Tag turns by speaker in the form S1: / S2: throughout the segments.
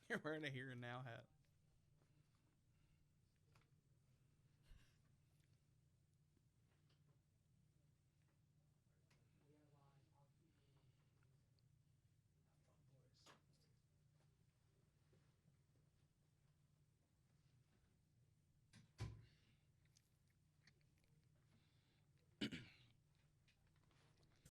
S1: You're wearing a here and now hat.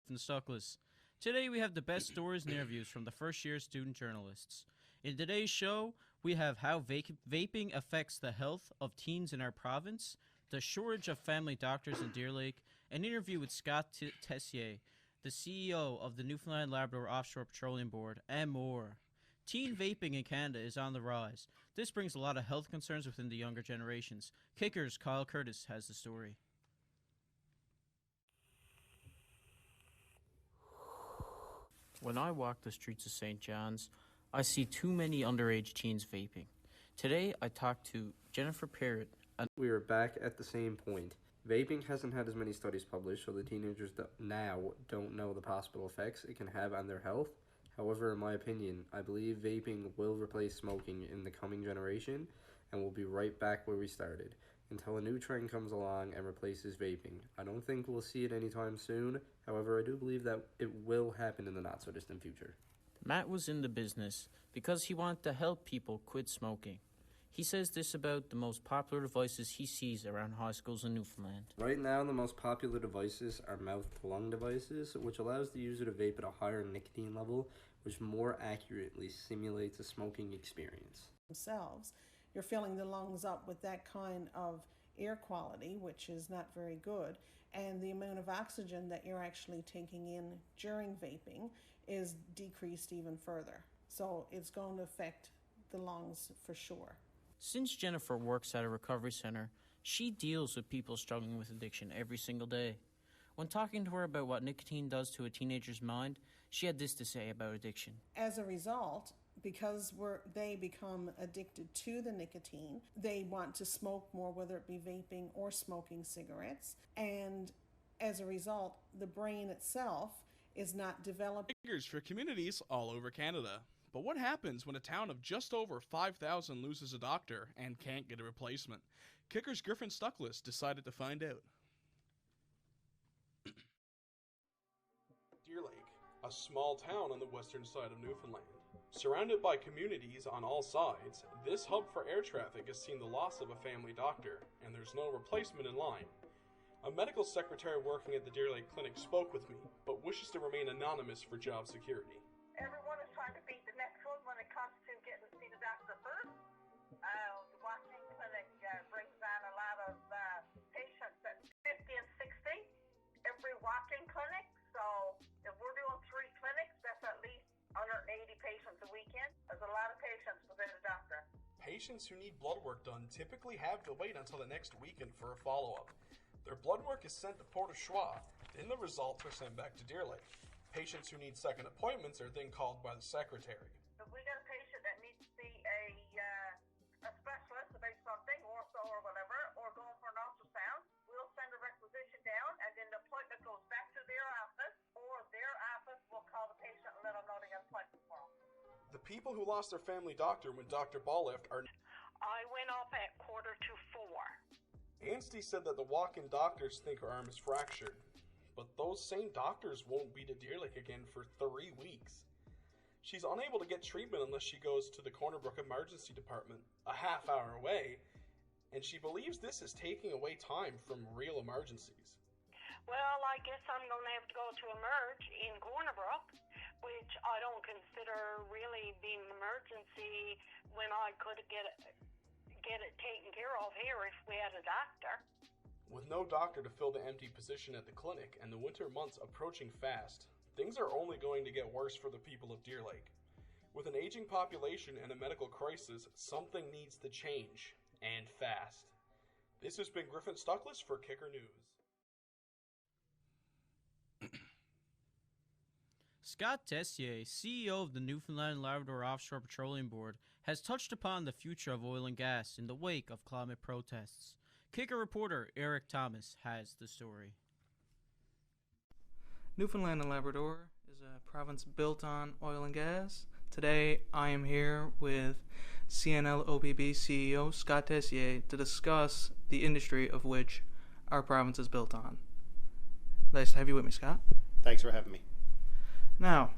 S1: And Stuckless. Today we have the best stories and interviews from the first-year student journalists. In today's show, we have how vaping affects the health of teens in our province, the shortage of family doctors in Deer Lake, an interview with Scott Tessier, the CEO of the Newfoundland Labrador Offshore Petroleum Board, and more. Teen vaping in Canada is on the rise. This brings a lot of health concerns within the younger generations. Kickers Kyle Curtis has the story. When I walk the streets of St. John's, I see too many underage teens vaping. Today, I talked to Jennifer Parrott.
S2: We are back at the same point. Vaping hasn't had as many studies published, so the teenagers now don't know the possible effects it can have on their health. However, in my opinion, I believe vaping will replace smoking in the coming generation, and we'll be right back where we started, until a new trend comes along and replaces vaping. I don't think we'll see it anytime soon. However, I do believe that it will happen in the not-so-distant future.
S3: Matt was in the business because he wanted to help people quit smoking. He says this about the most popular devices he sees around high schools in Newfoundland.
S2: Right now, the most popular devices are mouth-to-lung devices, which allows the user to vape at a higher nicotine level, which more accurately simulates a smoking experience.
S4: Themselves, you're filling the lungs up with that kind of air quality, which is not very good, and the amount of oxygen that you're actually taking in during vaping is decreased even further. So it's going to affect the lungs for sure.
S3: Since Jennifer works at a recovery center, she deals with people struggling with addiction every single day. When talking to her about what nicotine does to a teenager's mind, she had this to say about addiction.
S4: As a result, because they become addicted to the nicotine, they want to smoke more, whether it be vaping or smoking cigarettes. And as a result, the brain itself is not developed.
S1: Figures for communities all over Canada. But what happens when a town of just over 5,000 loses a doctor and can't get a replacement? Kickers Griffen Stuckless decided to find out. Deer Lake, a small town on the western side of Newfoundland. Surrounded by communities on all sides, this hub for air traffic has seen the loss of a family doctor, and there's no replacement in line. A medical secretary working at the Deer Lake Clinic spoke with me, but wishes to remain anonymous for job security.
S5: Everyone is trying to beat the next one when it comes to getting to see the doctor first. The walk-in clinic brings on a lot of patients at 50 and 60, every walk-in clinic. So if we're doing 3 clinics, that's at least 180 patients a weekend. There's a lot of patients within a doctor.
S1: Patients who need blood work done typically have to wait until the next weekend for a follow-up. Their blood work is sent to Port au Choix, then the results are sent back to Deer Lake. Patients who need second appointments are then called by the secretary.
S5: If we got a patient that needs to see a specialist about something, ortho or whatever, or going for an ultrasound, we'll send a requisition down, and then the appointment goes back to their office, or their office will call the patient and let them know they got an appointment for them.
S1: The people who lost their family doctor when Dr. Ball left are...
S5: I went off at 3:45.
S1: Anstey said that the walk-in doctors think her arm is fractured. But those same doctors won't be to Deer Lake again for 3 weeks. She's unable to get treatment unless she goes to the Cornerbrook Emergency Department, a half-hour away, and she believes this is taking away time from real emergencies.
S5: Well, I guess I'm going to have to go to Emerge in Cornerbrook, which I don't consider really being an emergency when I could get it taken care of here if we had a doctor.
S1: With no doctor to fill the empty position at the clinic and the winter months approaching fast, things are only going to get worse for the people of Deer Lake. With an aging population and a medical crisis, something needs to change, and fast. This has been Griffen Stuckless for Kicker News. Scott Tessier, CEO of the Newfoundland Labrador Offshore Petroleum Board, has touched upon the future of oil and gas in the wake of climate protests. Kicker reporter Eric Thomas has the story.
S6: Newfoundland and Labrador is a province built on oil and gas. Today I am here with CNLOPB CEO Scott Tessier to discuss the industry of which our province is built on. Nice to have you with me, Scott.
S7: Thanks for having me.
S6: Now,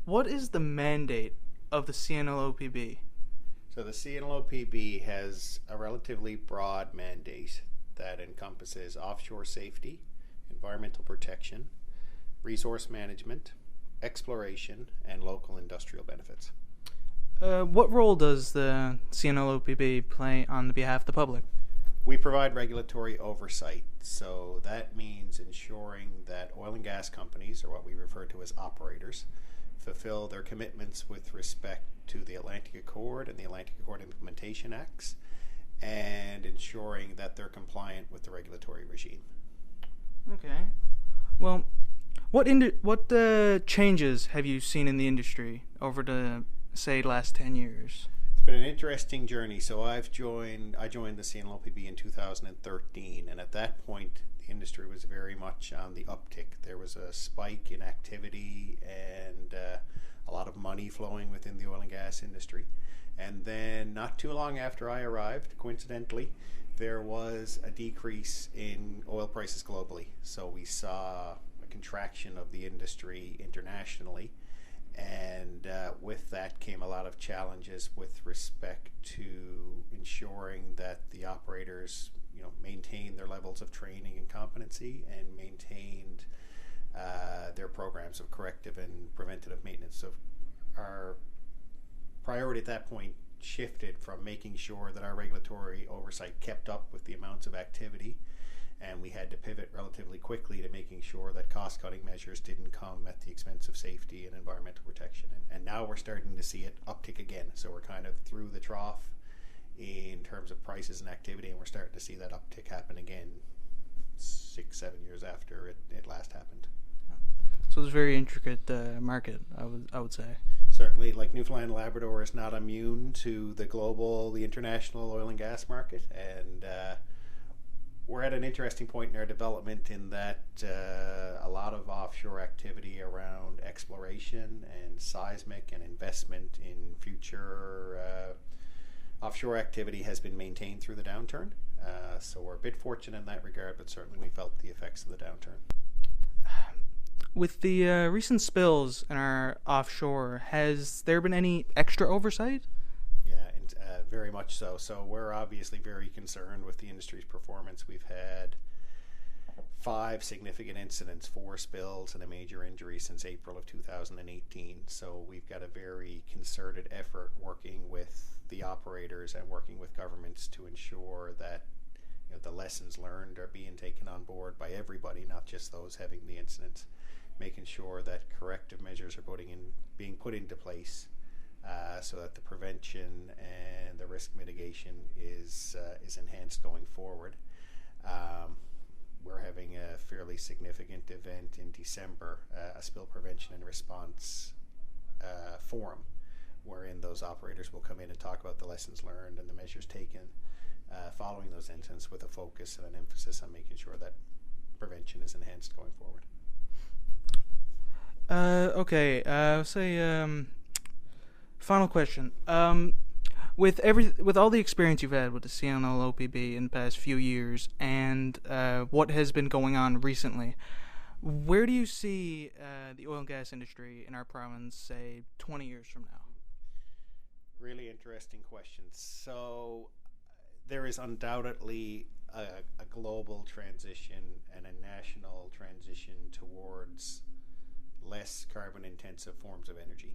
S6: what is the mandate of the CNLOPB?
S7: So the CNLOPB has a relatively broad mandate that encompasses offshore safety, environmental protection, resource management, exploration, and local industrial benefits.
S6: What role does the CNLOPB play on the behalf of the public?
S7: We provide regulatory oversight, so that means ensuring that oil and gas companies, or what we refer to as operators, fulfill their commitments with respect to the Atlantic Accord and the Atlantic Accord Implementation Acts, and ensuring that they're compliant with the regulatory regime.
S6: Okay. Well, what changes have you seen in the industry over the, say, last 10 years?
S7: It's been an interesting journey. So I joined the CNLOPB in 2013, and at that point the industry was very much on the uptick. There was a spike in activity and a lot of money flowing within the oil and gas industry. And then not too long after I arrived, coincidentally, there was a decrease in oil prices globally. So we saw a contraction of the industry internationally, and with that came a lot of challenges with respect to ensuring that the operators, maintained their levels of training and competency and maintained their programs of corrective and preventative maintenance. So our priority at that point shifted from making sure that our regulatory oversight kept up with the amounts of activity, and we had to pivot relatively quickly to making sure that cost-cutting measures didn't come at the expense of safety and environmental protection. And now we're starting to see it uptick again. So we're kind of through the trough in terms of prices and activity, and we're starting to see that uptick happen again 6-7 years after it last happened.
S6: So it's a very intricate market, I would say.
S7: Certainly, like Newfoundland and Labrador is not immune to the international oil and gas market, and we're at an interesting point in our development in that a lot of offshore activity around exploration and seismic and investment in future offshore activity has been maintained through the downturn. So we're a bit fortunate in that regard, but certainly we felt the effects of the downturn.
S6: With the recent spills in our offshore, has there been any extra oversight?
S7: Yeah, and very much so. So we're obviously very concerned with the industry's performance. We've had 5 significant incidents, 4 spills, and a major injury since April of 2018. So we've got a very concerted effort working with the operators and working with governments to ensure that the lessons learned are being taken on board by everybody, not just those having the incidents. Making sure that corrective measures are being put into place so that the prevention and the risk mitigation is enhanced going forward. We're having a fairly significant event in December, a spill prevention and response forum, wherein those operators will come in and talk about the lessons learned and the measures taken following those incidents, with a focus and an emphasis on making sure that prevention is enhanced going forward.
S6: Final question. With all the experience you've had with the CNLOPB in the past few years, and what has been going on recently, where do you see the oil and gas industry in our province, say, 20 years from now?
S7: Really interesting question. So there is undoubtedly a global transition and a national transition towards less carbon-intensive forms of energy.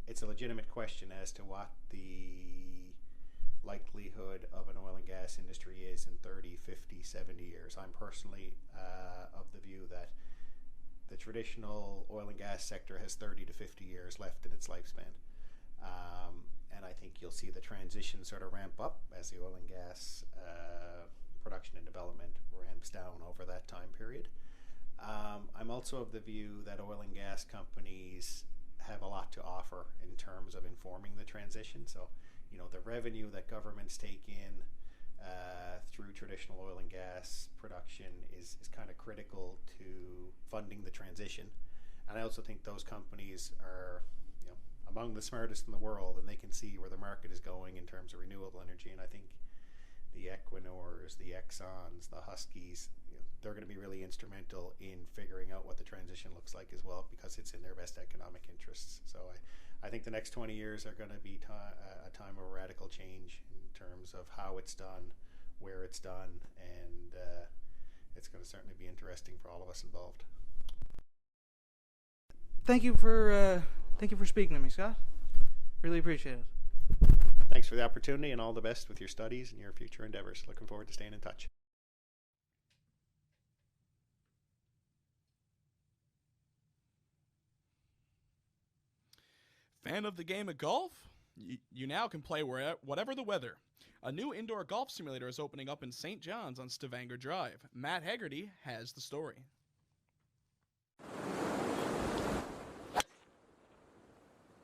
S7: It's a legitimate question as to what the likelihood of an oil and gas industry is in 30, 50, 70 years. I'm personally of the view that the traditional oil and gas sector has 30 to 50 years left in its lifespan. And I think you'll see the transition sort of ramp up as the oil and gas production and development ramps down over that time period. I'm also of the view that oil and gas companies have a lot to offer in terms of informing the transition. So, the revenue that governments take in through traditional oil and gas production is kind of critical to funding the transition. And I also think those companies are, among the smartest in the world, and they can see where the market is going in terms of renewable energy. And I think the Equinors, the Exxons, the Huskies, they're going to be really instrumental in figuring out what the transition looks like as well, because it's in their best economic interests. So I think the next 20 years are going to be a time of radical change in terms of how it's done, where it's done, and it's going to certainly be interesting for all of us involved.
S6: Thank you for speaking to me, Scott. Really appreciate it.
S7: Thanks for the opportunity, and all the best with your studies and your future endeavors. Looking forward to staying in touch.
S8: Fan of the game of golf? You now can play whatever the weather. A new indoor golf simulator is opening up in St. John's on Stavanger Drive. Matt Haggerty has the story.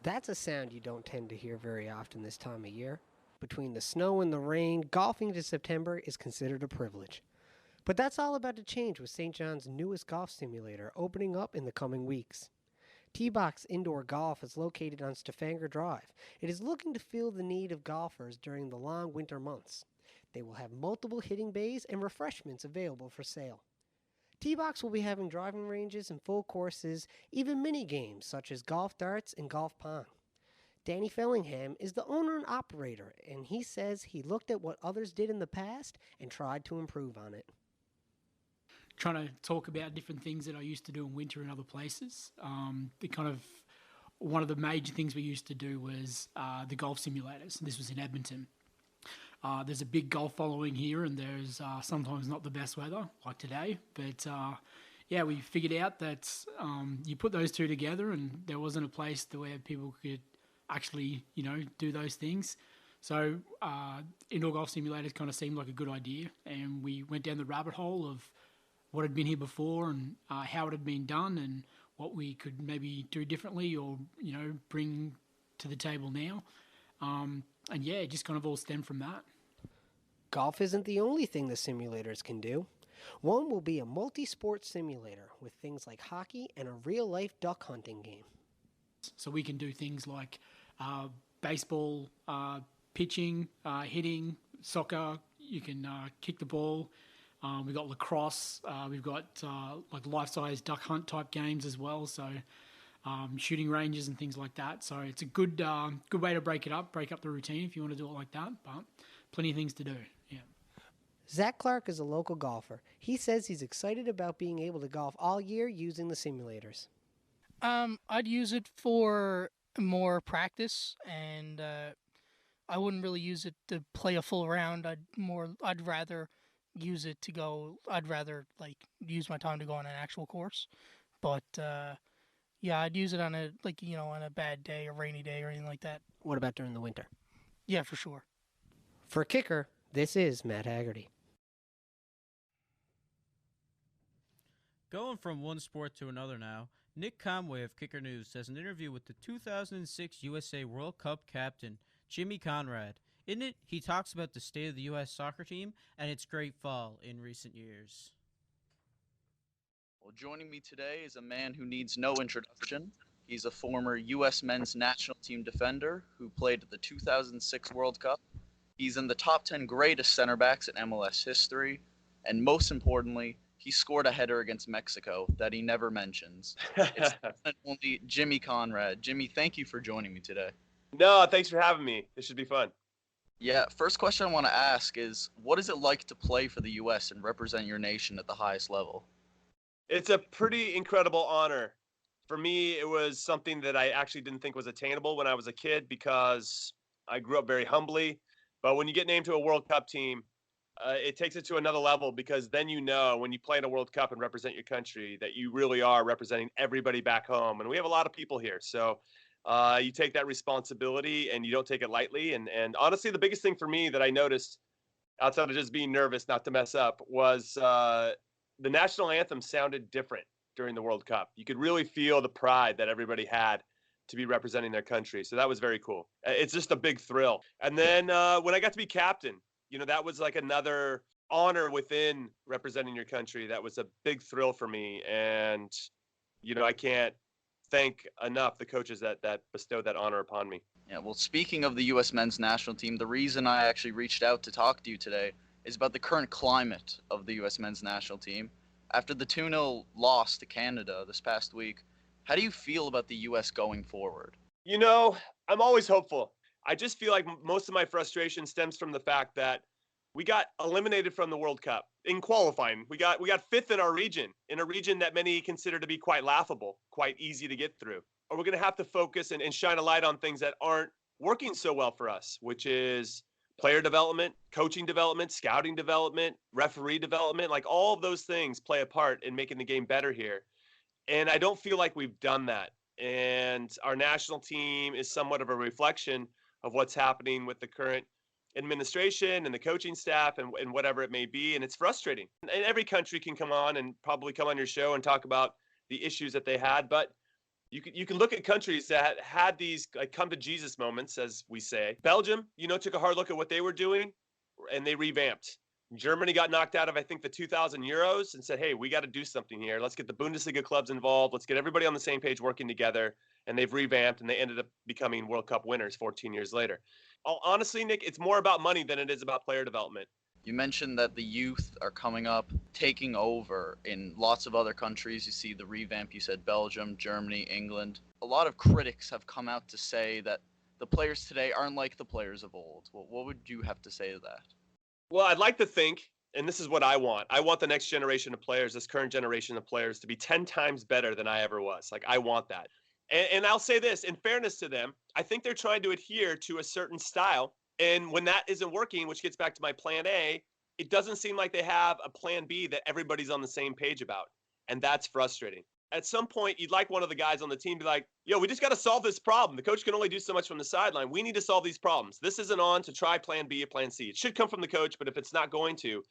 S9: That's a sound you don't tend to hear very often this time of year. Between the snow and the rain, golfing to September is considered a privilege. But that's all about to change with St. John's newest golf simulator opening up in the coming weeks. T-Box Indoor Golf is located on Stavanger Drive. It is looking to fill the need of golfers during the long winter months. They will have multiple hitting bays and refreshments available for sale. T-Box will be having driving ranges and full courses, even mini games such as golf darts and golf pong. Danny Fellingham is the owner and operator, and he says he looked at what others did in the past and tried to improve on it.
S10: Trying to talk about different things that I used to do in winter in other places. One of the major things we used to do was the golf simulators. This was in Edmonton. There's a big golf following here, and there's sometimes not the best weather, like today. But we figured out that you put those two together, and there wasn't a place where people could actually, do those things. So indoor golf simulators kind of seemed like a good idea, and we went down the rabbit hole of what had been here before and how it had been done and what we could maybe do differently or, bring to the table now. It just kind of all stemmed from that.
S9: Golf isn't the only thing the simulators can do. One will be a multi-sport simulator with things like hockey and a real-life duck hunting game.
S10: So we can do things like baseball, pitching, hitting, soccer. You can kick the ball. We've got lacrosse. We've got like life-size duck hunt type games as well. So shooting ranges and things like that. So it's a good way to break up the routine if you want to do it like that. But plenty of things to do. Yeah.
S9: Zach Clark is a local golfer. He says he's excited about being able to golf all year using the simulators.
S11: I'd use it for more practice, and I wouldn't really use it to play a full round. I'd rather use it to go. I'd rather use my time to go on an actual course. But I'd use it on on a bad day, a rainy day, or anything like that.
S9: What about during the winter?
S11: Yeah, for sure.
S9: For Kicker, this is Matt Haggerty.
S1: Going from one sport to another now, Nick Conway of Kicker News has an interview with the 2006 USA World Cup captain, Jimmy Conrad. In it, he talks about the state of the U.S. soccer team and its great fall in recent years.
S12: Well, joining me today is a man who needs no introduction. He's a former U.S. men's national team defender who played at the 2006 World Cup. He's in the top 10 greatest center backs in MLS history. And most importantly, he scored a header against Mexico that he never mentions. It's only Jimmy Conrad. Jimmy, thank you for joining me today.
S13: No, thanks for having me. This should be fun.
S12: Yeah, first question I want to ask is, what is it like to play for the U.S. and represent your nation at the highest level?
S13: It's a pretty incredible honor. For me, it was something that I actually didn't think was attainable when I was a kid because I grew up very humbly. But when you get named to a World Cup team, it takes it to another level because then when you play in a World Cup and represent your country that you really are representing everybody back home. And we have a lot of people here. So you take that responsibility and you don't take it lightly. And honestly, the biggest thing for me that I noticed outside of just being nervous not to mess up was the national anthem sounded different during the World Cup. You could really feel the pride that everybody had to be representing their country. So that was very cool. It's just a big thrill. And then when I got to be captain, that was like another honor within representing your country. That was a big thrill for me. And, I can't thank enough the coaches that bestowed that honor upon me.
S12: Yeah, well, speaking of the U.S. men's national team, the reason I actually reached out to talk to you today is about the current climate of the U.S. men's national team. After the 2-0 loss to Canada this past week, how do you feel about the U.S. going forward?
S13: You know, I'm always hopeful. I just feel like most of my frustration stems from the fact that we got eliminated from the World Cup in qualifying. We got fifth in our region, in a region that many consider to be quite laughable, quite easy to get through. Or we're going to have to focus and shine a light on things that aren't working so well for us, which is player development, coaching development, scouting development, referee development. Like, all of those things play a part in making the game better here. And I don't feel like we've done that. And our national team is somewhat of a reflection of what's happening with the current administration and the coaching staff and whatever it may be. And it's frustrating. And every country can come on and probably come on your show and talk about the issues that they had. But you can look at countries that had these like come to Jesus moments, as we say. Belgium, took a hard look at what they were doing and they revamped. Germany got knocked out of, I think, the 2000 Euros and said, hey, we got to do something here. Let's get the Bundesliga clubs involved. Let's get everybody on the same page working together. And they've revamped and they ended up becoming World Cup winners 14 years later. Honestly, Nick, it's more about money than it is about player development.
S12: You mentioned that the youth are coming up, taking over in lots of other countries. You see the revamp, you said Belgium, Germany, England. A lot of critics have come out to say that the players today aren't like the players of old. Well, what would you have to say to that?
S13: Well, I'd like to think, and this is what I want the next generation of players, this current generation of players, to be 10 times better than I ever was. Like, I want that. And I'll say this, in fairness to them, I think they're trying to adhere to a certain style. And when that isn't working, which gets back to my plan A, it doesn't seem like they have a plan B that everybody's on the same page about. And that's frustrating. At some point, you'd like one of the guys on the team to be like, yo, we just got to solve this problem. The coach can only do so much from the sideline. We need to solve these problems. This isn't on to try plan B or plan C. It should come from the coach, but if it's not going to,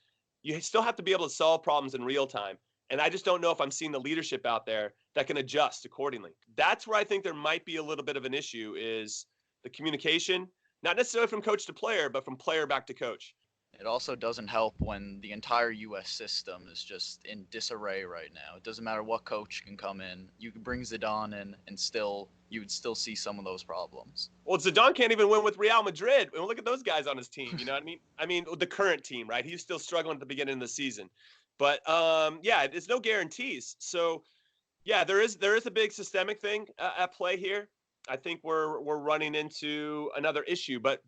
S13: you still have to be able to solve problems in real time. And I just don't know if I'm seeing the leadership out there that can adjust accordingly. That's where I think there might be a little bit of an issue, is the communication, not necessarily from coach to player, but from player back to coach.
S12: It also doesn't help when the entire U.S. system is just in disarray right now. It doesn't matter what coach can come in. You can bring Zidane in and you would still see some of those problems.
S13: Well, Zidane can't even win with Real Madrid. And look at those guys on his team, you know what I mean? I mean, the current team, right? He's still struggling at the beginning of the season. But, yeah, there's no guarantees. So, yeah, there is a big systemic thing at play here. I think we're running into another issue. But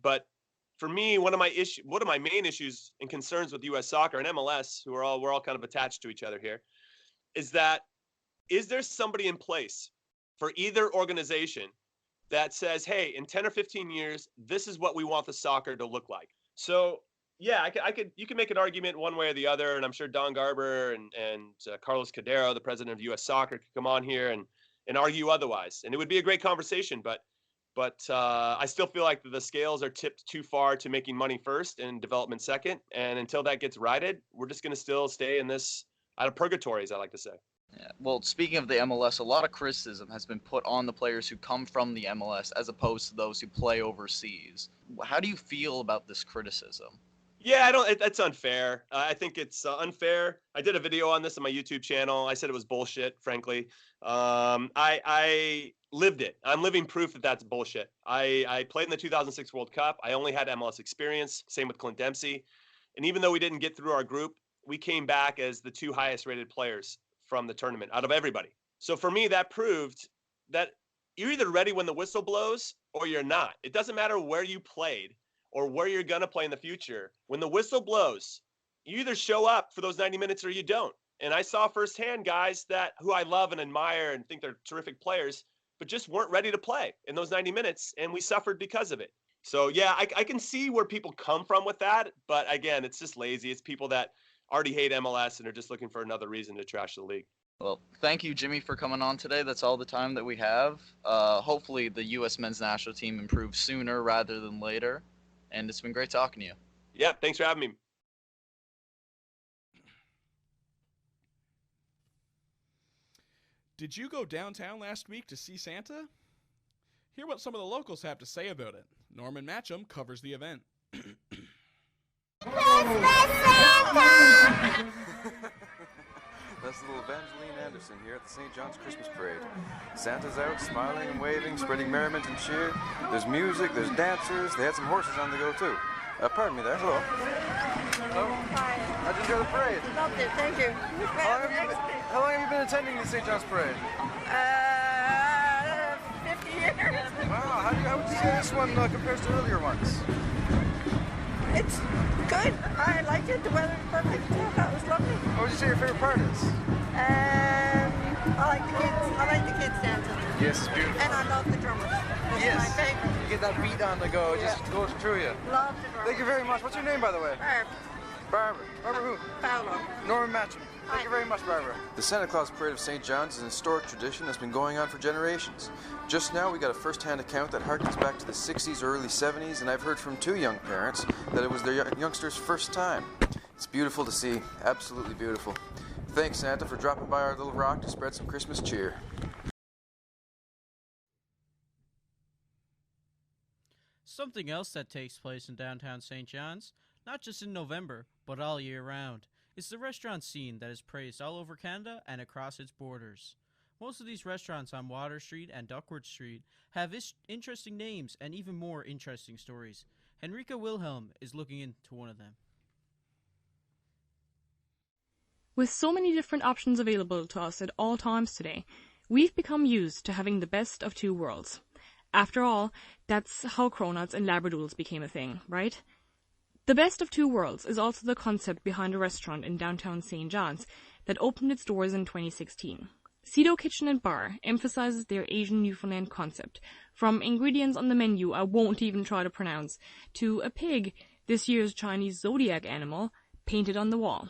S13: for me, one of my main issues and concerns with U.S. soccer and MLS, we're all kind of attached to each other here, is there somebody in place for either organization that says, hey, in 10 or 15 years, this is what we want the soccer to look like? So, yeah, you can make an argument one way or the other, and I'm sure Don Garber and Carlos Cadero, the president of U.S. Soccer, could come on here and argue otherwise, and it would be a great conversation. But I still feel like the scales are tipped too far to making money first and development second, and until that gets righted, we're just going to still stay in this out of purgatory, as I like to say.
S12: Yeah. Well, speaking of the MLS, a lot of criticism has been put on the players who come from the MLS as opposed to those who play overseas. How do you feel about this criticism?
S13: Yeah, that's unfair. I think it's unfair. I did a video on this on my YouTube channel. I said it was bullshit, frankly. I lived it. I'm living proof that that's bullshit. I played in the 2006 World Cup. I only had MLS experience. Same with Clint Dempsey. And even though we didn't get through our group, we came back as the 2 highest rated players from the tournament out of everybody. So for me, that proved that you're either ready when the whistle blows or you're not. It doesn't matter where you played or where you're going to play in the future. When the whistle blows, you either show up for those 90 minutes or you don't. And I saw firsthand guys who I love and admire and think they're terrific players, but just weren't ready to play in those 90 minutes, and we suffered because of it. So, yeah, I can see where people come from with that, but again, it's just lazy. It's people that already hate MLS and are just looking for another reason to trash the league.
S12: Well, thank you, Jimmy, for coming on today. That's all the time that we have. Hopefully the U.S. men's national team improves sooner rather than later. And it's been great talking to you.
S13: Yeah, thanks for having me.
S8: Did you go downtown last week to see Santa? Hear what some of the locals have to say about it. Norman Matcham covers the event.
S14: Christmas Santa! this is little Evangeline Anderson here at the St. John's Christmas Parade. Santa's out, smiling and waving, spreading merriment and cheer. There's music, there's dancers, they had some horses on the go too. Pardon me there, hello. Hello.
S15: Hi.
S14: How'd you enjoy the parade?
S15: Loved it, thank you.
S14: How long have you been attending the St. John's Parade?
S15: 50 years.
S14: Wow, how would you say this one compares to earlier ones?
S15: It's good. I liked it. The weather was perfect. That was lovely.
S14: What would you say your favorite part is?
S15: I like the kids. I like the kids dancing.
S14: Yes, it's beautiful.
S15: And I love the drummers. That's
S14: Yes.
S15: my favorite.
S14: You get that beat on the go, it just goes through you.
S15: Love the drummers.
S14: Thank you very much. What's your name, by the way?
S15: Barb.
S14: Barbara. Barbara who?
S15: Paolo.
S14: Norman Matcham. Thank you very much, Barbara. The Santa Claus Parade of St. John's is an historic tradition that's been going on for generations. Just now, we got a first-hand account that harkens back to the 60s or early 70s, and I've heard from 2 young parents that it was their youngsters' first time. It's beautiful to see. Absolutely beautiful. Thanks, Santa, for dropping by our little rock to spread some Christmas cheer.
S1: Something else that takes place in downtown St. John's, not just in November, but all year round, is the restaurant scene that is praised all over Canada and across its borders. Most of these restaurants on Water Street and Duckworth Street have interesting names and even more interesting stories. Henrika Wilhelm is looking into one of them.
S16: With so many different options available to us at all times today, we've become used to having the best of 2 worlds. After all, that's how cronuts and labradoodles became a thing, right? The best of 2 worlds is also the concept behind a restaurant in downtown St. John's that opened its doors in 2016. Cedo Kitchen and Bar emphasizes their Asian Newfoundland concept, from ingredients on the menu I won't even try to pronounce, to a pig, this year's Chinese zodiac animal, painted on the wall.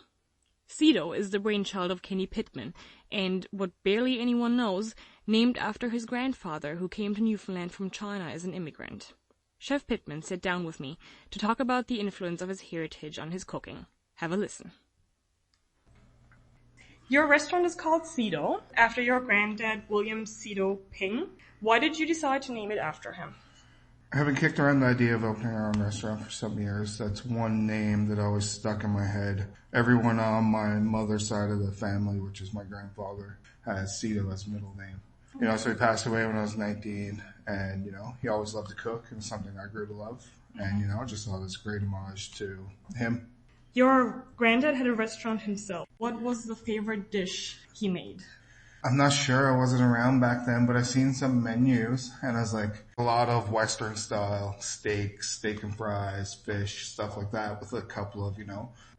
S16: Cedo is the brainchild of Kenny Pittman, and what barely anyone knows, named after his grandfather who came to Newfoundland from China as an immigrant. Chef Pittman sat down with me to talk about the influence of his heritage on his cooking. Have a listen. Your restaurant is called Cedo, after your granddad, William Cedo Ping. Why did you decide to name it after him?
S17: I haven't kicked around the idea of opening our own restaurant for some years. That's one name that always stuck in my head. Everyone on my mother's side of the family, which is my grandfather, has Cedo as middle name. So he passed away when I was 19, and, he always loved to cook, and it's something I grew to love. And, just thought it was a great homage to him.
S16: Your granddad had a restaurant himself. What was the favorite dish he made?
S17: I'm not sure. I wasn't around back then, but I've seen some menus, and I was like, a lot of Western style steak and fries, fish, stuff like that, with a couple of,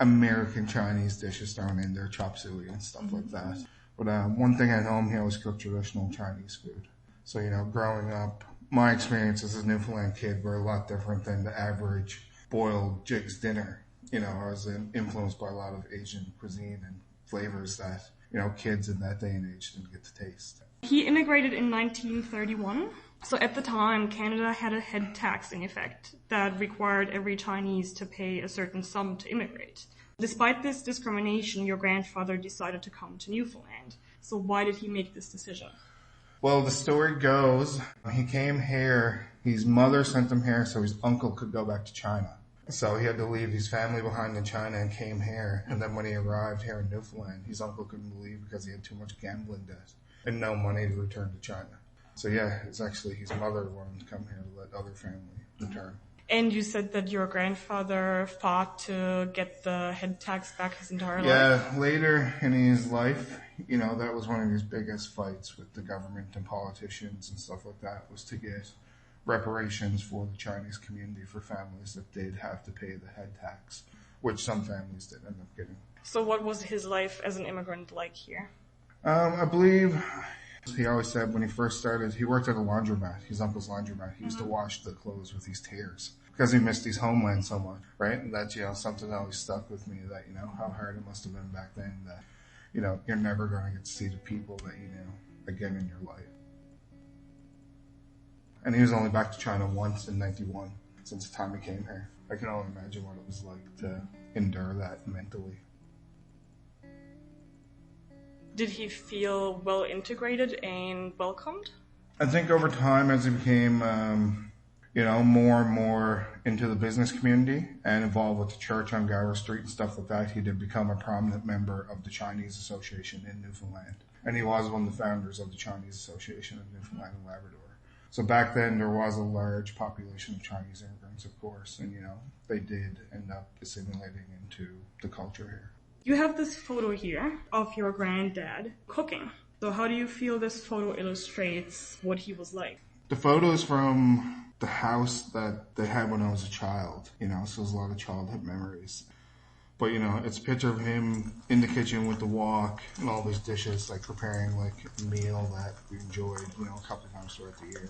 S17: American Chinese dishes thrown in there, chop suey and stuff like that. But one thing at home, he always cooked traditional Chinese food. So, growing up, my experience as a Newfoundland kid were a lot different than the average boiled jigs dinner. I was influenced by a lot of Asian cuisine and flavors that, kids in that day and age didn't get to taste.
S16: He immigrated in 1931. So at the time, Canada had a head tax in effect that required every Chinese to pay a certain sum to immigrate. Despite this discrimination, your grandfather decided to come to Newfoundland. So why did he make this decision?
S17: Well, the story goes, he came here, his mother sent him here so his uncle could go back to China. So he had to leave his family behind in China and came here. And then when he arrived here in Newfoundland, his uncle couldn't leave because he had too much gambling debt and no money to return to China. So yeah, it's actually his mother wanted to come here to let other family return.
S16: And you said that your grandfather fought to get the head tax back his entire life?
S17: Yeah, later in his life, that was one of his biggest fights with the government and politicians and stuff like that, was to get reparations for the Chinese community for families that did have to pay the head tax, which some families did end up getting.
S16: So what was his life as an immigrant like here?
S17: I believe he always said when he first started, he worked at a laundromat, his uncle's laundromat. He used to wash the clothes with his tears because he missed his homeland so much, right? And that's, something that always stuck with me, that, how hard it must have been back then, that, you're never going to get to see the people that you know again in your life. And he was only back to China once in 91 since the time he came here. I can only imagine what it was like to endure that mentally.
S16: Did he feel well integrated and welcomed?
S17: I think over time, as he became, more and more into the business community and involved with the church on Gower Street and stuff like that, he did become a prominent member of the Chinese Association in Newfoundland. And he was one of the founders of the Chinese Association of Newfoundland and Labrador. So back then there was a large population of Chinese immigrants, of course, and they did end up assimilating into the culture here.
S16: You have this photo here of your granddad cooking. So how do you feel this photo illustrates what he was like?
S17: The photo is from the house that they had when I was a child, so there's a lot of childhood memories. But, it's a picture of him in the kitchen with the wok and all these dishes, like preparing like a meal that we enjoyed, a couple of times throughout the year.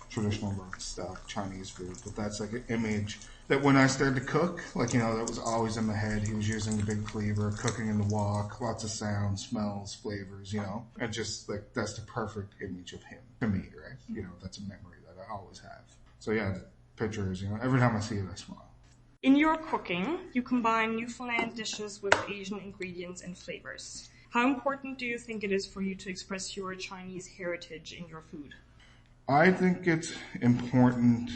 S17: Traditional stuff, Chinese food. But that's like an image that when I started to cook, that was always in my head. He was using the big cleaver, cooking in the wok, lots of sounds, smells, flavors, and just like that's the perfect image of him to me, right? That's a memory that I always have. So yeah, the pictures, every time I see it, I smile.
S16: In your cooking, you combine Newfoundland dishes with Asian ingredients and flavors. How important do you think it is for you to express your Chinese heritage in your food?
S17: I think it's important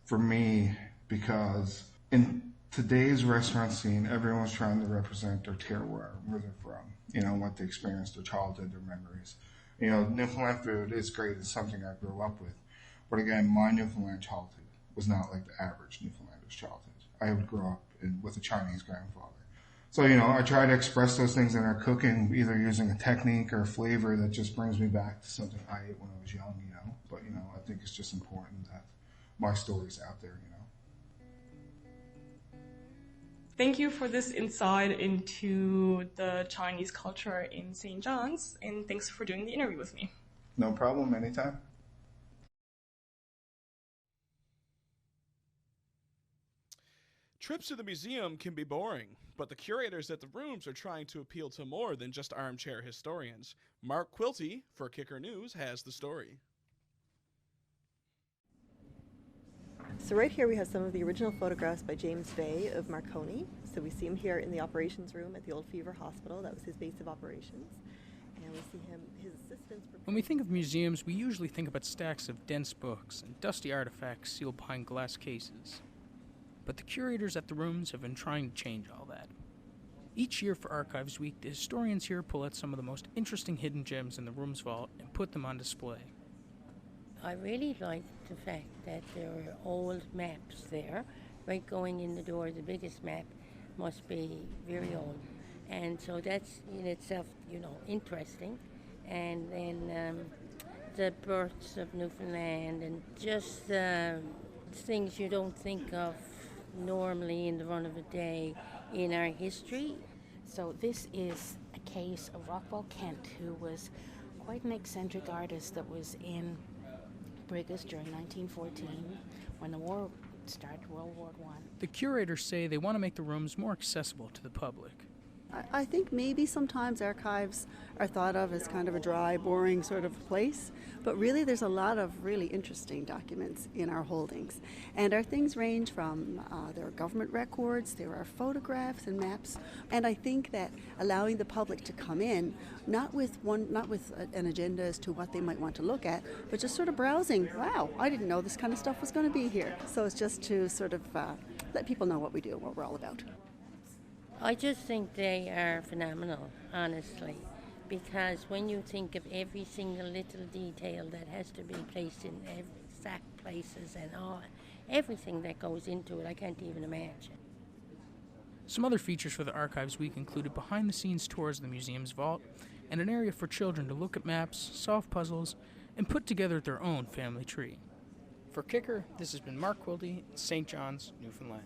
S17: for me because in today's restaurant scene, everyone's trying to represent their terroir, where they're from, what they experienced, their childhood, their memories. Newfoundland food is great. It's something I grew up with. But again, my Newfoundland childhood was not like the average Newfoundlander's childhood. I would grow up with a Chinese grandfather. So, I try to express those things in our cooking, either using a technique or a flavor that just brings me back to something I ate when I was young, But, I think it's just important that my story's out there,
S16: Thank you for this insight into the Chinese culture in St. John's, and thanks for doing the interview with me.
S17: No problem, anytime.
S8: Trips to the museum can be boring, but the curators at the rooms are trying to appeal to more than just armchair historians. Mark Quilty for Kicker News has the story.
S18: So right here we have some of the original photographs by James Bay of Marconi. So we see him here in the operations room at the Old Fever Hospital. That was his base of operations. And we see his assistants.
S6: When we think of museums, we usually think about stacks of dense books and dusty artifacts sealed behind glass cases. But the curators at the rooms have been trying to change all that. Each year for Archives Week, the historians here pull out some of the most interesting hidden gems in the room's vault and put them on display.
S19: I really liked the fact that there are old maps there, right going in the door. The biggest map must be very old. And so that's in itself, interesting. And then the births of Newfoundland and just things you don't think of normally in the run of a day in our history.
S20: So this is a case of Rockwell Kent, who was quite an eccentric artist that was in Brigus during 1914 when the war started, World War I.
S6: The curators say they want to make the rooms more accessible to the public.
S21: I think maybe sometimes archives are thought of as kind of a dry, boring sort of place, but really there's a lot of really interesting documents in our holdings. And our things range from, there are government records, there are photographs and maps, and I think that allowing the public to come in, not with an agenda as to what they might want to look at, but just sort of browsing, wow, I didn't know this kind of stuff was going to be here. So it's just to sort of let people know what we do and what we're all about.
S19: I just think they are phenomenal, honestly, because when you think of every single little detail that has to be placed in exact places and all, everything that goes into it, I can't even imagine.
S6: Some other features for the Archives Week included behind-the-scenes tours of the museum's vault and an area for children to look at maps, solve puzzles, and put together their own family tree. For Kicker, this has been Mark Quilty in St. John's, Newfoundland.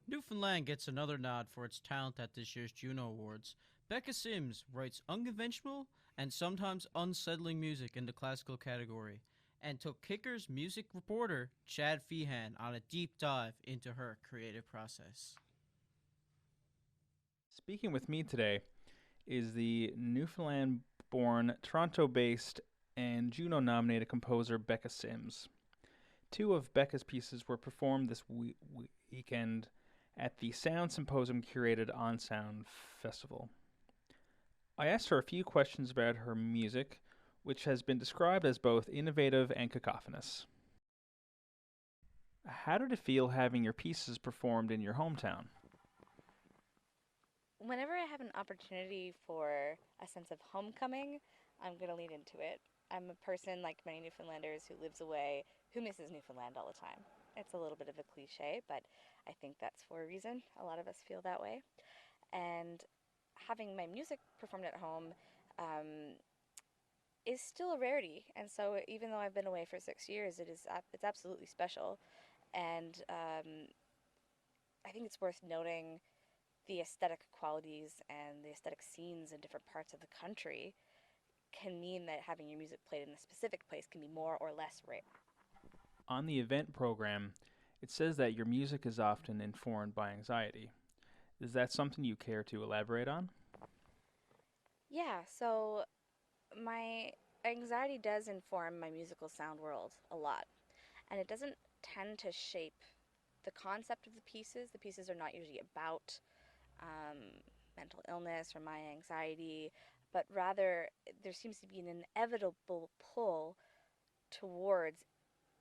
S1: Newfoundland gets another nod for its talent at this year's Juno Awards. Becca Sims writes unconventional and sometimes unsettling music in the classical category, and took Kicker's music reporter Chad Feehan on a deep dive into her creative process.
S22: Speaking with me today is the Newfoundland-born, Toronto-based, and Juno-nominated composer Becca Sims. Two of Becca's pieces were performed this weekend at the Sound Symposium curated On Sound Festival. I asked her a few questions about her music, which has been described as both innovative and cacophonous. How did it feel having your pieces performed in your hometown?
S2: Whenever I have an opportunity for a sense of homecoming, I'm going to lean into it. I'm a person, like many Newfoundlanders, who lives away, who misses Newfoundland all the time. It's a little bit of a cliche, but I think that's for a reason. A lot of us feel that way. And having my music performed at home is still a rarity. And so even though I've been away for 6 years, it's absolutely special. And I think it's worth noting the aesthetic qualities and the aesthetic scenes in different parts of the country can mean that having your music played in a specific place can be more or less rare.
S22: On the event program, it says that your music is often informed by anxiety. Is that something you care to elaborate on?
S2: Yeah, so my anxiety does inform my musical sound world a lot. And it doesn't tend to shape the concept of the pieces. The pieces are not usually about mental illness or my anxiety, but rather there seems to be an inevitable pull towards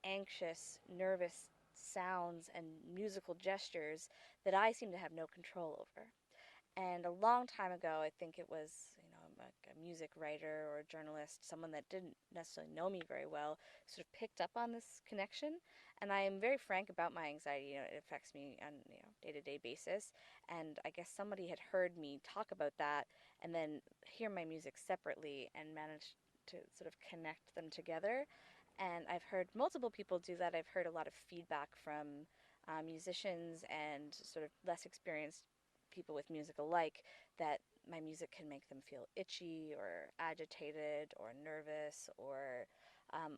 S2: anxious, nervous sounds and musical gestures that I seem to have no control over. And a long time ago, I think it was, like a music writer or a journalist, someone that didn't necessarily know me very well, sort of picked up on this connection. And I am very frank about my anxiety. It affects me on day-to-day basis. And I guess somebody had heard me talk about that and then hear my music separately and manage to sort of connect them together. And I've heard multiple people do that. I've heard a lot of feedback from musicians and sort of less experienced people with music alike that my music can make them feel itchy or agitated or nervous or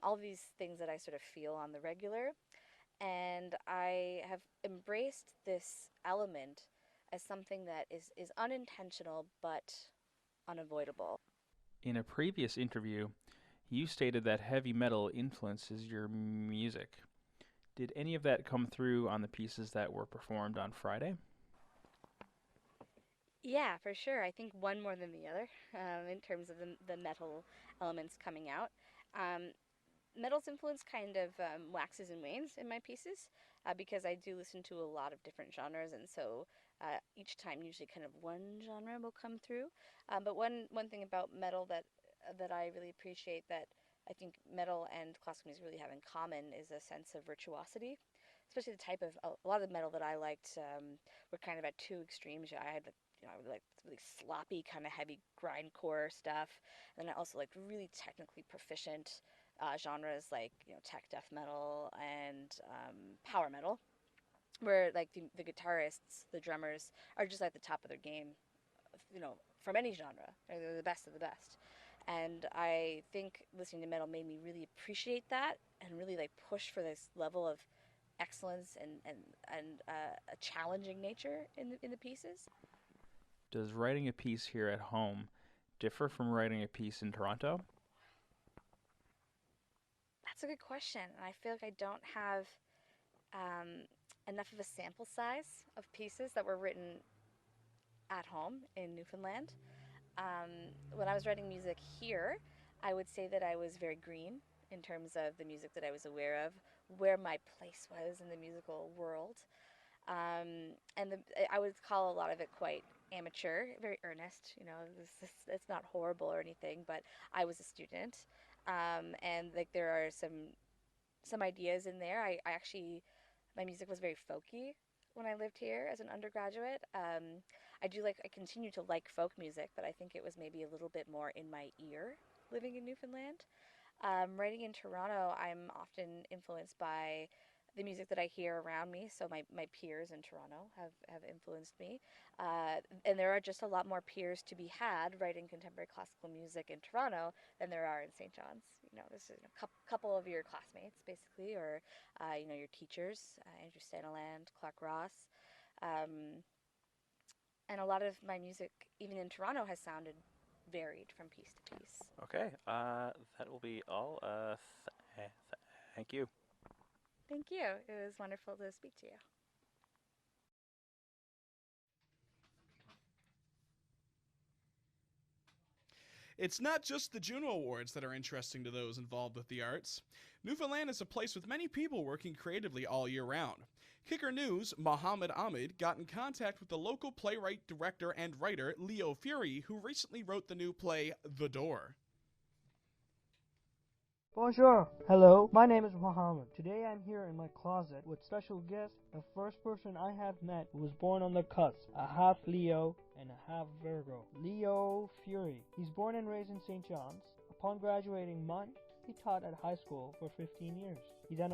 S2: all these things that I sort of feel on the regular. And I have embraced this element as something that is unintentional but unavoidable.
S22: In a previous interview, you stated that heavy metal influences your music. Did any of that come through on the pieces that were performed on Friday?
S2: Yeah, for sure. I think one more than the other in terms of the metal elements coming out. Metal's influence kind of waxes and wanes in my pieces because I do listen to a lot of different genres, and so each time usually kind of one genre will come through. But one thing about metal that I really appreciate that I think metal and classical music really have in common is a sense of virtuosity, especially the type of a lot of the metal that I liked were kind of at two extremes. I had I would like really sloppy kind of heavy grindcore stuff, and I also liked really technically proficient genres like tech death metal and power metal, where like the guitarists, the drummers are just at the top of their game, from any genre. They're the best of the best. And I think listening to metal made me really appreciate that and really like push for this level of excellence and a challenging nature in the pieces.
S22: Does writing a piece here at home differ from writing a piece in Toronto?
S2: That's a good question. And I feel like I don't have enough of a sample size of pieces that were written at home in Newfoundland. When I was writing music here, I would say that I was very green in terms of the music that I was aware of, where my place was in the musical world. I would call a lot of it quite amateur, very earnest. It's not horrible or anything, but I was a student, and like there are some ideas in there. I actually, my music was very folky when I lived here as an undergraduate. I continue to like folk music, but I think it was maybe a little bit more in my ear living in Newfoundland. Writing in Toronto, I'm often influenced by the music that I hear around me. So my peers in Toronto have influenced me. And there are just a lot more peers to be had writing contemporary classical music in Toronto than there are in St. John's. This is a couple of your classmates, basically, or, your teachers, Andrew Staniland, Clark Ross. And a lot of my music, even in Toronto, has sounded varied from piece to piece.
S3: Okay, that will be all. Thank you.
S2: Thank you. It was wonderful to speak to you.
S8: It's not just the Juno Awards that are interesting to those involved with the arts. Newfoundland is a place with many people working creatively all year round. Kicker News' Mohammed Ahmed got in contact with the local playwright, director, and writer Leo Furey, who recently wrote the new play, The Door.
S4: Bonjour. Hello, my name is Mohammed. Today I'm here in my closet with special guest, the first person I have met who was born on the cusp, a half Leo and a half Virgo, Leo Furey. He's born and raised in St. John's. Upon graduating MUN, he taught at high school for 15 years. He then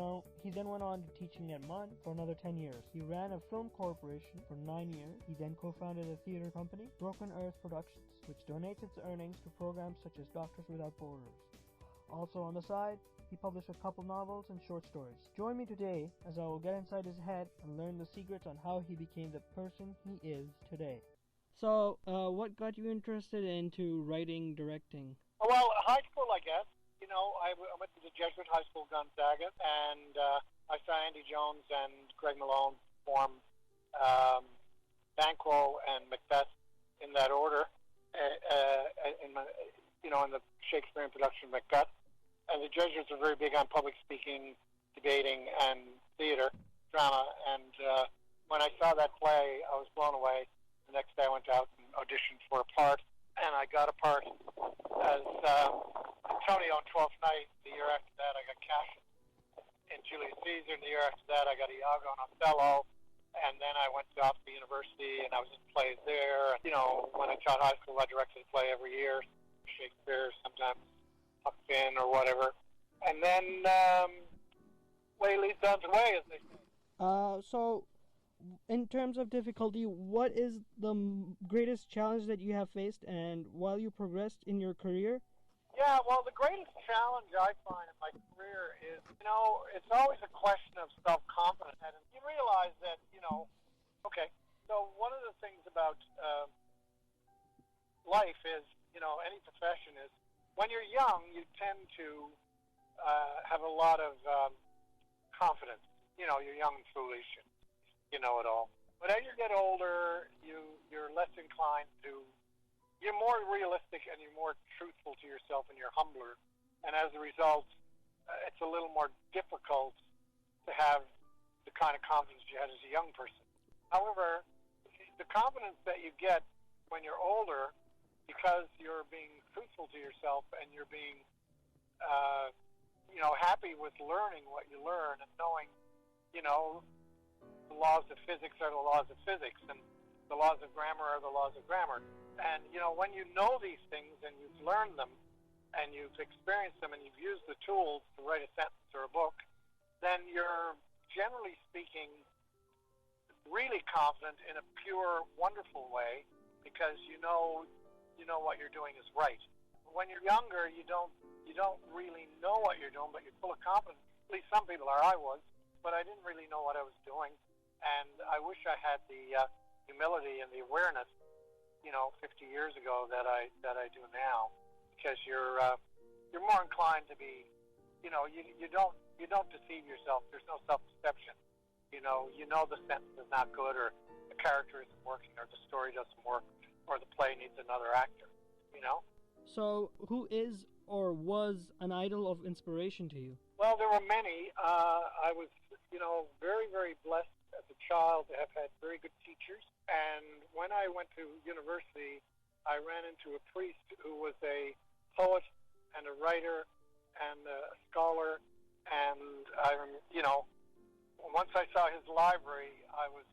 S4: went on to teaching at MUN for another 10 years. He ran a film corporation for 9 years. He then co-founded a theater company, Broken Earth Productions, which donates its earnings to programs such as Doctors Without Borders. Also on the side, he published a couple novels and short stories. Join me today as I will get inside his head and learn the secrets on how he became the person he is today. So, what got you interested into writing, directing?
S5: Well, high school, I guess. You know, I went to the Jesuit High School, Gonzaga, and I saw Andy Jones and Greg Malone form Banquo and Macbeth in that order, in the Shakespearean production of Macbeth. And the Jesuits are very big on public speaking, debating, and theater, drama. And when I saw that play, I was blown away. The next day I went out and auditioned for a part, and I got a part as Antonio on 12th Night. The year after that, I got Cash in Julius Caesar. And the year after that, I got Iago in Othello. And then I went off to university, and I was in plays there. You know, when I taught high school, I directed a play every year, Shakespeare, sometimes Huck Finn or whatever. And then way leads on to way, as they say.
S4: So, in terms of difficulty, what is the greatest challenge that you have faced, and while you progressed in your career?
S5: Yeah, well, the greatest challenge I find in my career is, it's always a question of self-confidence. And you realize that, okay, so one of the things about life is, any profession is, when you're young, you tend to have a lot of confidence. You're young and foolish, and you know it all. But as you get older, you're less inclined to. You're more realistic and you're more truthful to yourself and you're humbler. And as a result, it's a little more difficult to have the kind of confidence you had as a young person. However, the confidence that you get when you're older, because you're being truthful to yourself and you're being, happy with learning what you learn and knowing, the laws of physics are the laws of physics and the laws of grammar are the laws of grammar. And, when you know these things and you've learned them and you've experienced them and you've used the tools to write a sentence or a book, then you're, generally speaking, really confident in a pure, wonderful way because you know what you're doing is right. When you're younger, you don't really know what you're doing, but you're full of confidence. At least some people are. I was, but I didn't really know what I was doing. And I wish I had the humility and the awareness 50 years ago that I do now, because you're more inclined to be, you don't deceive yourself. There's no self-deception. You know the sentence is not good, or the character isn't working, or the story doesn't work, or the play needs another actor.
S4: So, who is or was an idol of inspiration to you?
S5: Well, there were many. I was, very, very blessed as a child to have had very good teachers. And when I went to university, I ran into a priest who was a poet and a writer and a scholar. And once I saw his library, I was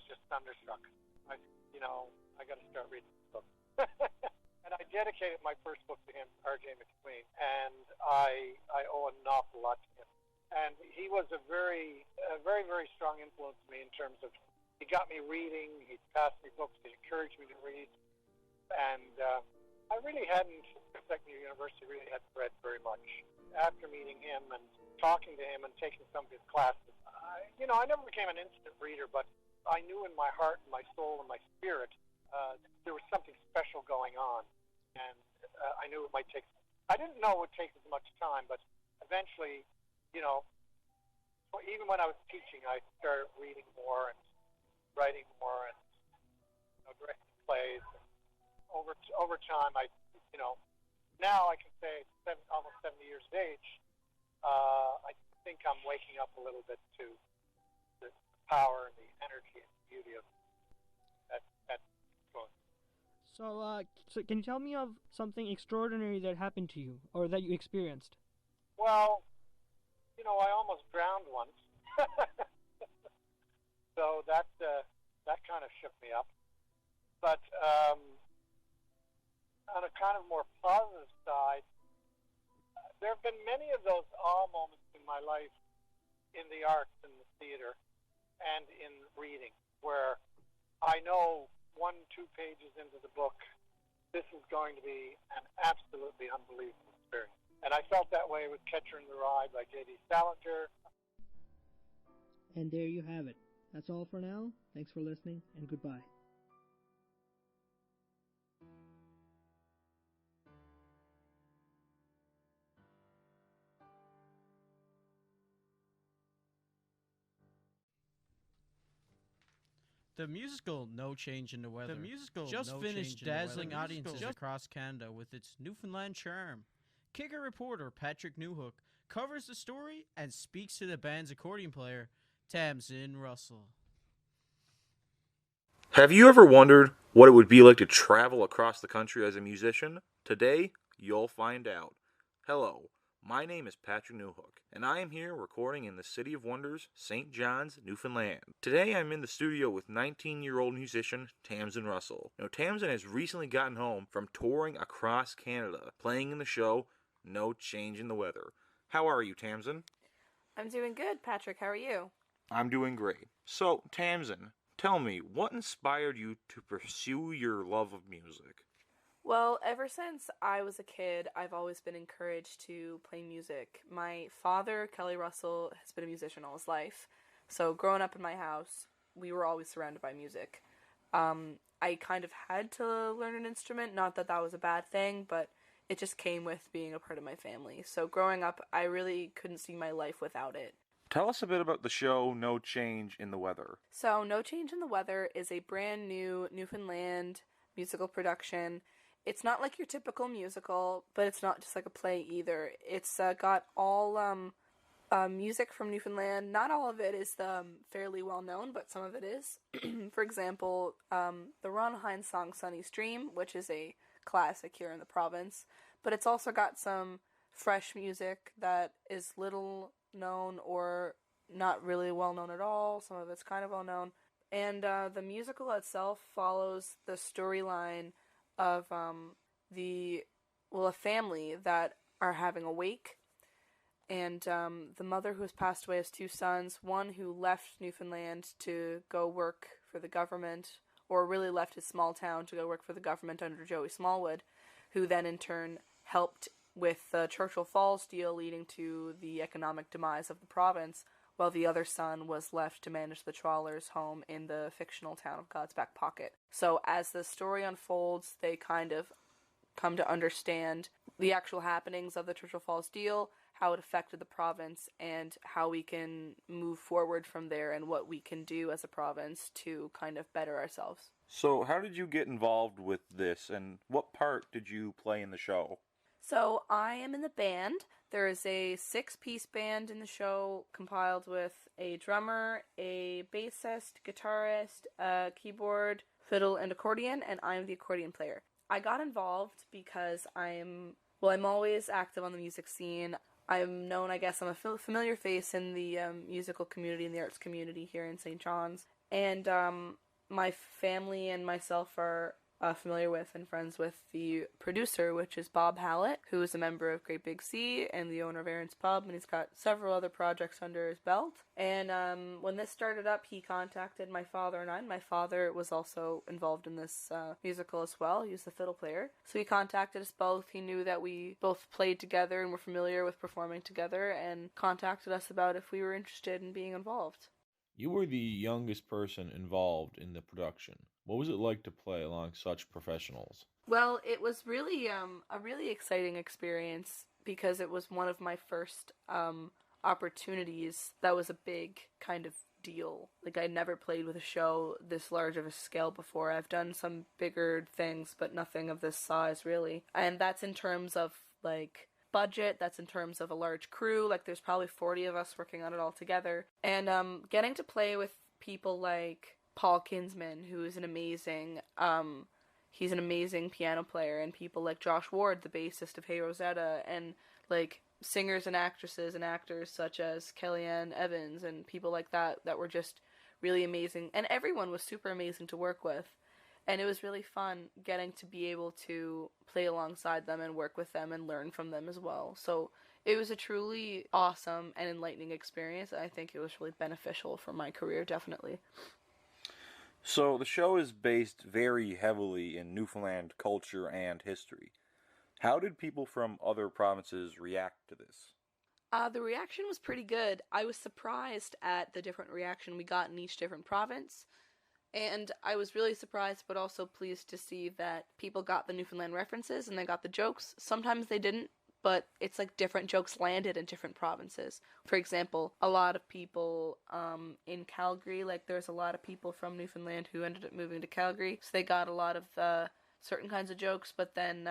S5: just thunderstruck. I got to start reading this book. And I dedicated my first book to him, R.J. McSween, and I owe an awful lot to him. And he was a very, very strong influence to me in terms of, he got me reading, he passed me books, he encouraged me to read, and I really hadn't, second year university, really hadn't read very much. After meeting him and talking to him and taking some of his classes, I never became an instant reader, but I knew in my heart and my soul and my spirit there was something special going on, and I knew it might take. I didn't know it would take as much time, but eventually, even when I was teaching, I started reading more and writing more and directing plays. And over time, I now I can say, almost 70 years of age, I think I'm waking up a little bit to the power and the energy and beauty of that book.
S4: So can you tell me of something extraordinary that happened to you, or that you experienced?
S5: Well, I almost drowned once. So that kind of shook me up. But on a kind of more positive side, there have been many of those awe moments in my life in the arts, in the theater, and in reading, where I know 1-2 pages into the book, this is going to be an absolutely unbelievable experience. And I felt that way with Catcher in the Rye by J.D. Salinger.
S4: And there you have it. That's all for now. Thanks for listening, and goodbye.
S1: The musical No Change in the Weather just finished dazzling audiences across Canada with its Newfoundland charm. Kicker reporter Patrick Newhook covers the story and speaks to the band's accordion player, Tamsyn Russell.
S7: Have you ever wondered what it would be like to travel across the country as a musician? Today, you'll find out. Hello, my name is Patrick Newhook, and I am here recording in the City of Wonders, St. John's, Newfoundland. Today, I'm in the studio with 19-year-old musician Tamsyn Russell. Now, Tamsyn has recently gotten home from touring across Canada, playing in the show No Change in the Weather. How are you, Tamsyn?
S10: I'm doing good, Patrick. How are you?
S7: I'm doing great. So, Tamsyn, tell me, what inspired you to pursue your love of music?
S10: Well, ever since I was a kid, I've always been encouraged to play music. My father, Kelly Russell, has been a musician all his life. So growing up in my house, we were always surrounded by music. I kind of had to learn an instrument, not that that was a bad thing, but it just came with being a part of my family. So growing up, I really couldn't see my life without it.
S7: Tell us a bit about the show No Change in the Weather.
S10: So No Change in the Weather is a brand new Newfoundland musical production. It's not like your typical musical, but it's not just like a play either. It's got all music from Newfoundland. Not all of it is fairly well known, but some of it is. For example, the Ron Hines song Sunny Stream, which is a classic here in the province. But it's also got some fresh music that is little known or not really well known at all. Some of it's kind of well known. And the musical itself follows the storyline of a family that are having a wake, and the mother who has passed away has 2 sons, one who left Newfoundland to go work for the government, or really left his small town to go work for the government under Joey Smallwood, who then in turn helped with the Churchill Falls deal leading to the economic demise of the province, while the other son was left to manage the trawlers home in the fictional town of God's Back Pocket. So as the story unfolds, they kind of come to understand the actual happenings of the Churchill Falls deal, how it affected the province, and how we can move forward from there and what we can do as a province to kind of better ourselves.
S7: So how did you get involved with this, and what part did you play in the show?
S10: So I am in the band. There is a 6-piece band in the show compiled with a drummer, a bassist, guitarist, a keyboard, fiddle, and accordion, and I'm the accordion player. I got involved because I'm always active on the music scene. I'm known, I guess, I'm a familiar face in the musical community and the arts community here in St. John's. And my family and myself are familiar with and friends with the producer, which is Bob Hallett, who is a member of Great Big Sea and the owner of Aaron's Pub, and he's got several other projects under his belt. And when this started up, he contacted my father and I. My father was also involved in this musical as well. He was the fiddle player. So he contacted us both. He knew that we both played together and were familiar with performing together, and contacted us about if we were interested in being involved.
S23: You were the youngest person involved in the production. What was it like to play along such professionals?
S10: Well, it was really a really exciting experience because it was one of my first opportunities that was a big kind of deal. Like, I never played with a show this large of a scale before. I've done some bigger things, but nothing of this size, really. And that's in terms of, like, budget, that's in terms of a large crew. Like, there's probably 40 of us working on it all together. And getting to play with people like Paul Kinsman, who is an amazing, he's an amazing piano player, and people like Josh Ward, the bassist of Hey Rosetta, and, like, singers and actresses and actors such as Kellyanne Evans and people like that were just really amazing. And everyone was super amazing to work with. And it was really fun getting to be able to play alongside them and work with them and learn from them as well. So it was a truly awesome and enlightening experience. I think it was really beneficial for my career, definitely.
S7: So the show is based very heavily in Newfoundland culture and history. How did people from other provinces react to this?
S10: The reaction was pretty good. I was surprised at the different reaction we got in each different province. And I was really surprised, but also pleased to see that people got the Newfoundland references and they got the jokes. Sometimes they didn't, but it's like different jokes landed in different provinces. For example, a lot of people in Calgary, like there's a lot of people from Newfoundland who ended up moving to Calgary, so they got a lot of certain kinds of jokes, but then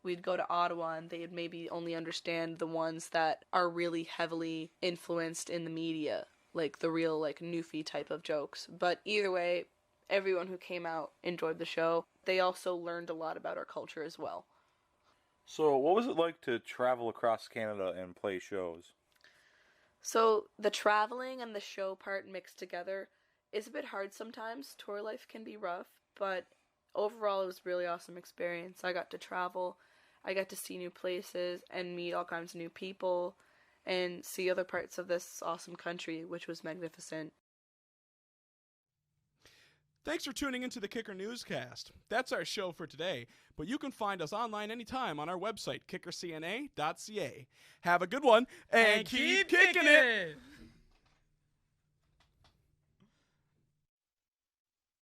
S10: we'd go to Ottawa and they'd maybe only understand the ones that are really heavily influenced in the media, like the real like Newfie type of jokes. But either way, everyone who came out enjoyed the show. They also learned a lot about our culture as well.
S7: So what was it like to travel across Canada and play shows?
S10: So the traveling and the show part mixed together is a bit hard sometimes. Tour life can be rough, but overall, it was a really awesome experience. I got to travel, I got to see new places and meet all kinds of new people and see other parts of this awesome country, which was magnificent.
S8: Thanks for tuning into the Kicker Newscast. That's our show for today, but you can find us online anytime on our website, kickercna.ca. Have a good one, and keep kicking it!